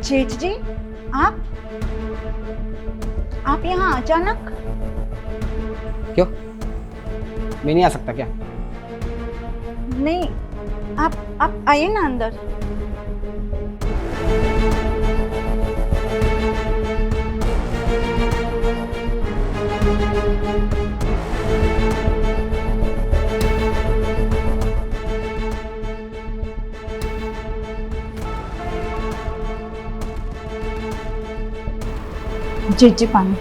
जेठ जी, आप आप यहाँ अचानक? क्यों, मैं नहीं आ सकता क्या? नहीं, आप आइए ना अंदर। जेठ जी, पानी।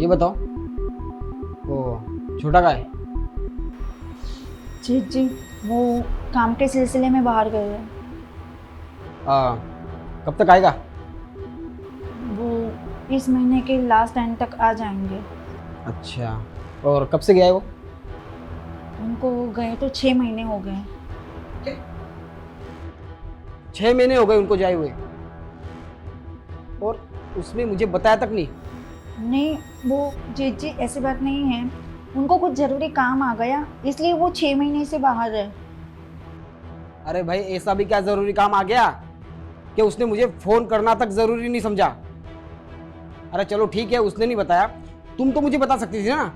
ये बताओ, वो छोटा का है? जेठ जी, वो काम के सिलसिले में बाहर गए हैं। कब तक आएगा? वो इस महीने के लास्ट एंड तक आ जाएंगे। अच्छा, और कब से गया है वो? उनको गए तो 6 महीने हो गए। 6 महीने हो गए उनको जाए हुए, और उसने मुझे बताया तक नहीं? नहीं, वो जेठ जी ऐसी बात नहीं है, उनको कुछ ज़रूरी काम आ गया इसलिए वो 6 महीने से बाहर है। अरे भाई, ऐसा भी क्या जरूरी काम आ गया कि उसने मुझे फोन करना तक जरूरी नहीं समझा? अरे चलो ठीक है, उसने नहीं बताया, तुम तो मुझे बता सकती थी ना।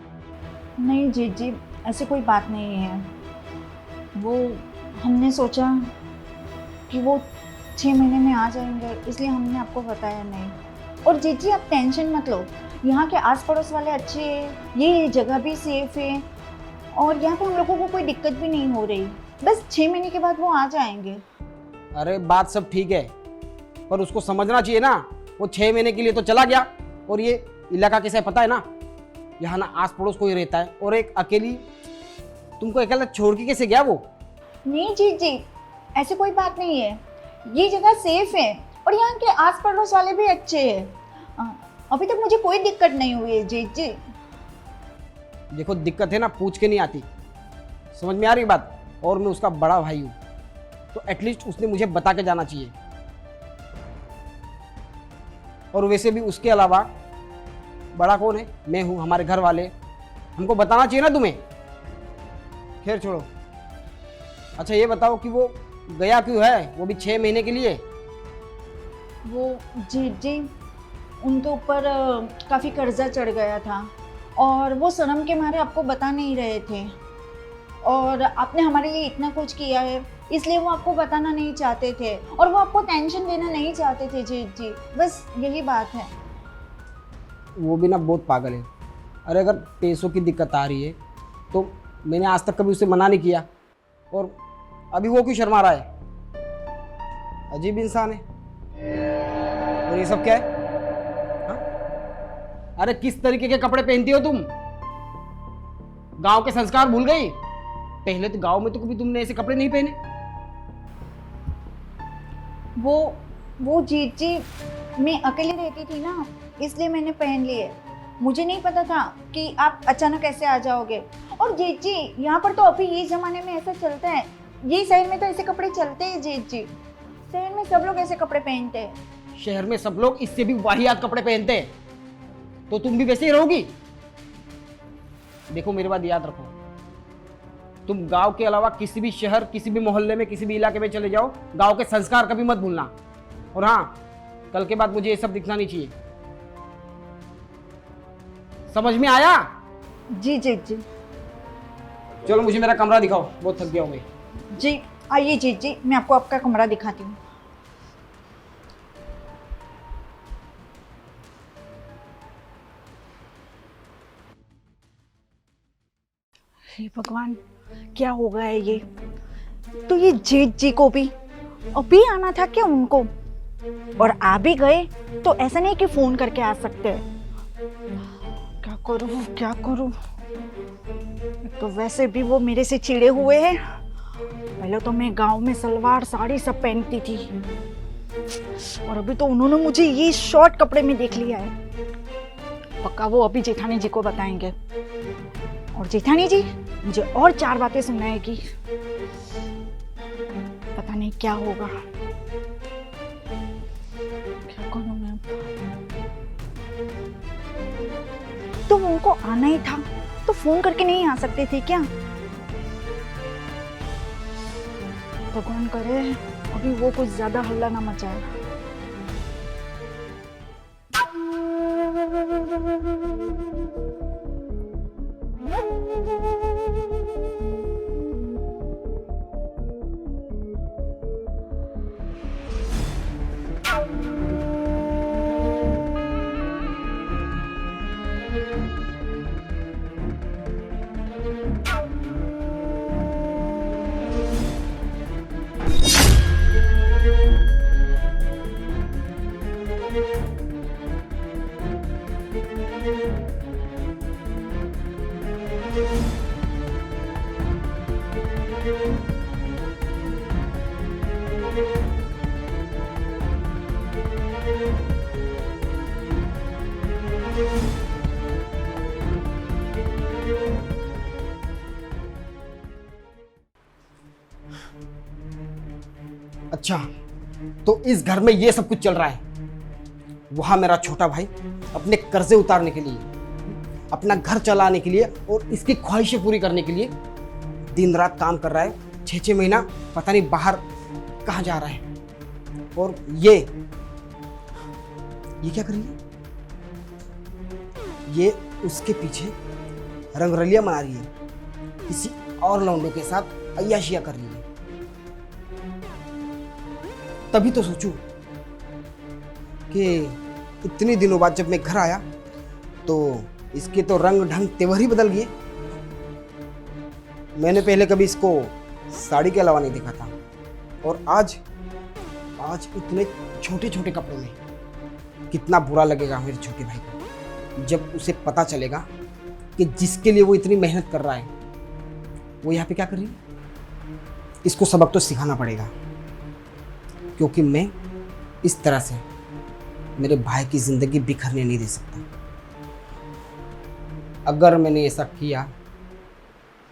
नहीं जेठ जी, ऐसी कोई बात नहीं है। वो हमने सोचा कि वो 6 महीने में आ जाएंगे इसलिए हमने आपको बताया नहीं। और जेठ जी, आप टेंशन मत लो, यहाँ के आस पड़ोस वाले अच्छे हैं, ये जगह भी सेफ है और यहाँ पे हम लोगों को कोई दिक्कत भी नहीं हो रही। बस 6 महीने के बाद वो आ जाएंगे। अरे बात सब ठीक है, पर उसको समझना चाहिए ना, वो 6 महीने के लिए तो चला गया, और ये इलाका कैसा है पता है ना, यहाँ ना आस पड़ोस कोई रहता है, और एक अकेली तुमको अकेला छोड़ के कैसे गया वो? नहीं जेठ जी, ऐसी कोई बात नहीं है, ये जगह सेफ है और यहाँ के आस पड़ोस वाले भी अच्छे हैं। अभी तक मुझे कोई दिक्कत नहीं हुई है जेठ जी। देखो, दिक्कत है ना पूछ के नहीं आती, समझ में आ रही बात? और मैं उसका बड़ा भाई हूँ, तो एटलीस्ट उसने मुझे बता के जाना चाहिए। और वैसे भी उसके अलावा बड़ा कौन है? मैं हूँ, हमारे घर वाले, हमको बताना चाहिए ना तुम्हें। खैर छोड़ो। अच्छा ये बताओ कि वो गया क्यों है, वो भी 6 महीने के लिए? वो जेठ जी, उनके ऊपर काफ़ी कर्जा चढ़ गया था और वो शर्म के मारे आपको बता नहीं रहे थे, और आपने हमारे लिए इतना कुछ किया है इसलिए वो आपको बताना नहीं चाहते थे और वो आपको टेंशन देना नहीं चाहते थे जेठ जी, बस यही बात है। वो भी ना बहुत पागल है। अरे अगर पैसों की दिक्कत आ रही है तो मैंने आज तक कभी उसे मना नहीं किया, और अभी वो क्यों शर्मा रहा है? अजीब इंसान है। और ये सब क्या है? हाँ? अरे किस तरीके के कपड़े पहनती हो तुम? गांव के संस्कार भूल गई? पहले तो गांव में तो कभी तुमने ऐसे कपड़े नहीं पहने। वो जेठ जी, मैं अकेली रहती थी ना इसलिए मैंने पहन लिए, मुझे नहीं पता था कि आप अचानक ऐसे आ जाओगे। और जेठ जी, यहाँ पर तो अभी ये ज़माने में ऐसा चलता है, ये शहर में तो ऐसे कपड़े चलते हैं जेठ जी, शहर में सब लोग ऐसे कपड़े पहनते हैं। शहर में सब लोग इससे भी वाहियात कपड़े पहनते हैं, तो तुम भी वैसे ही रहोगी? देखो मेरी बात याद रखो, तुम गांव के अलावा किसी भी शहर, किसी भी मोहल्ले में, किसी भी इलाके में चले जाओ, गांव के संस्कार कभी मत भूलना। और हाँ, कल के बाद मुझे ये सब दिखना नहीं चाहिए, समझ में आया? जी जेठ जी। चलो मुझे मेरा कमरा दिखाओ, बहुत थक गया हूँ मैं। जी आइए जेठ जी, मैं आपको आपका कमरा दिखाती हूँ। हे भगवान, क्या हो गया है ये? तो ये जेठ जी को भी अभी आना था क्या उनको? और आ भी गए तो ऐसा नहीं कि फोन करके आ सकते हैं। क्या करूँ क्या करूँ? तो वैसे भी वो मेरे से चिढ़े हुए हैं। पहले तो मैं गांव में सलवार साड़ी सब पहनती थी, और अभी तो उन्होंने मुझे ये शॉर्ट कपड़े में देख लिया है। पक्का वो अभी जेठानी जी को बताएंगे, और जेठानी जी मुझे और 4 बातें सुनाएगी। पता नहीं क्या होगा। क्या करूं मैं? तो उनको आना ही था तो फोन करके नहीं आ सकते थे क्या? भगवान करे अभी वो कुछ ज्यादा हल्ला ना मचाए। अच्छा, तो इस घर में ये सब कुछ चल रहा है। वहां मेरा छोटा भाई अपने कर्जे उतारने के लिए, अपना घर चलाने के लिए और इसकी ख्वाहिशें पूरी करने के लिए दिन रात काम कर रहा है। 6-6 महीना पता नहीं बाहर कहाँ जा रहा है। और ये क्या कर रही है? ये उसके पीछे रंगरलियां मना रही है, किसी और लौंडों के साथ अय्याशियां कर रही है। तभी तो सोचूं कि इतने दिनों बाद जब मैं घर आया तो इसके तो रंग ढंग तेवर ही बदल गए। मैंने पहले कभी इसको साड़ी के अलावा नहीं देखा था, और आज इतने छोटे छोटे कपड़ों में। कितना बुरा लगेगा मेरे छोटे भाई को जब उसे पता चलेगा कि जिसके लिए वो इतनी मेहनत कर रहा है वो यहाँ पे क्या कर रही है। इसको सबक तो सिखाना पड़ेगा, क्योंकि मैं इस तरह से मेरे भाई की ज़िंदगी बिखरने नहीं दे सकता। अगर मैंने ऐसा किया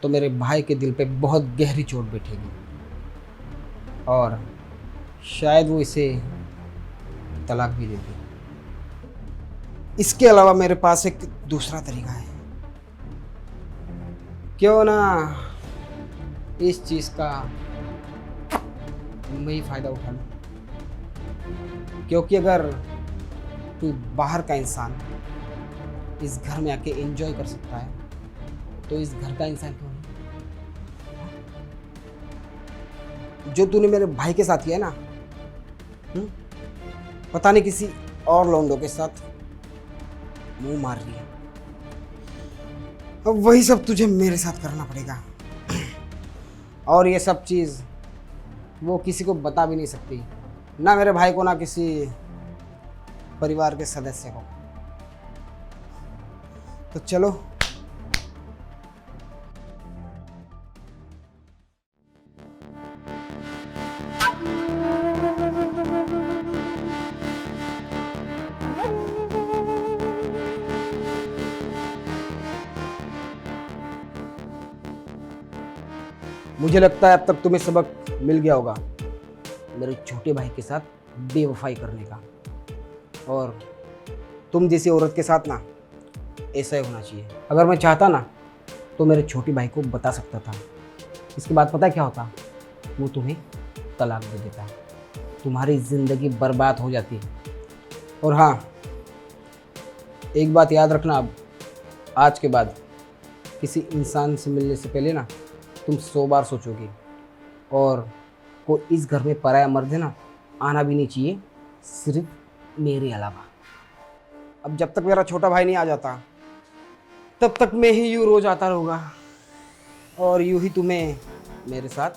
तो मेरे भाई के दिल पे बहुत गहरी चोट बैठेगी, और शायद वो इसे तलाक भी दे दे। इसके अलावा मेरे पास एक दूसरा तरीका है। क्यों ना इस चीज़ का मैं ही फ़ायदा उठा लूँ, क्योंकि अगर कोई बाहर का इंसान इस घर में आके एंजॉय कर सकता है तो इस घर का इंसान क्यों नहीं। जो तूने मेरे भाई के साथ किया ना, पता नहीं किसी और लौंडों के साथ मुंह मार रही है। अब वही सब तुझे मेरे साथ करना पड़ेगा, और ये सब चीज़ वो किसी को बता भी नहीं सकती, ना मेरे भाई को ना किसी परिवार के सदस्य को। तो चलो मुझे लगता है अब तक तुम्हें सबक मिल गया होगा मेरे छोटे भाई के साथ बेवफाई करने का। और तुम जैसी औरत के साथ ना ऐसा ही होना चाहिए। अगर मैं चाहता ना तो मेरे छोटे भाई को बता सकता था। इसके बाद पता है क्या होता? वो तुम्हें तलाक दे देता, तुम्हारी ज़िंदगी बर्बाद हो जाती। और हाँ, एक बात याद रखना, अब आज के बाद किसी इंसान से मिलने से पहले ना तुम 100 बार सोचोगे। और कोई इस घर में पराया मर्द है ना, आना भी नहीं चाहिए, सिर्फ मेरे अलावा। अब जब तक मेरा छोटा भाई नहीं आ जाता तब तक मैं ही यूँ रोज आता रहूँगा, और यूँ ही तुम्हें मेरे साथ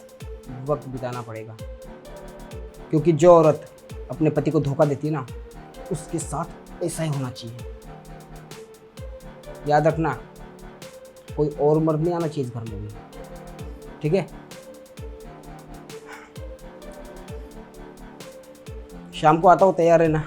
वक्त बिताना पड़ेगा। क्योंकि जो औरत अपने पति को धोखा देती है ना, उसके साथ ऐसा ही होना चाहिए। याद रखना, कोई और मर्द नहीं आना चाहिए इस घर में भी, ठीक है? शाम को आता हूँ, तैयार रहना।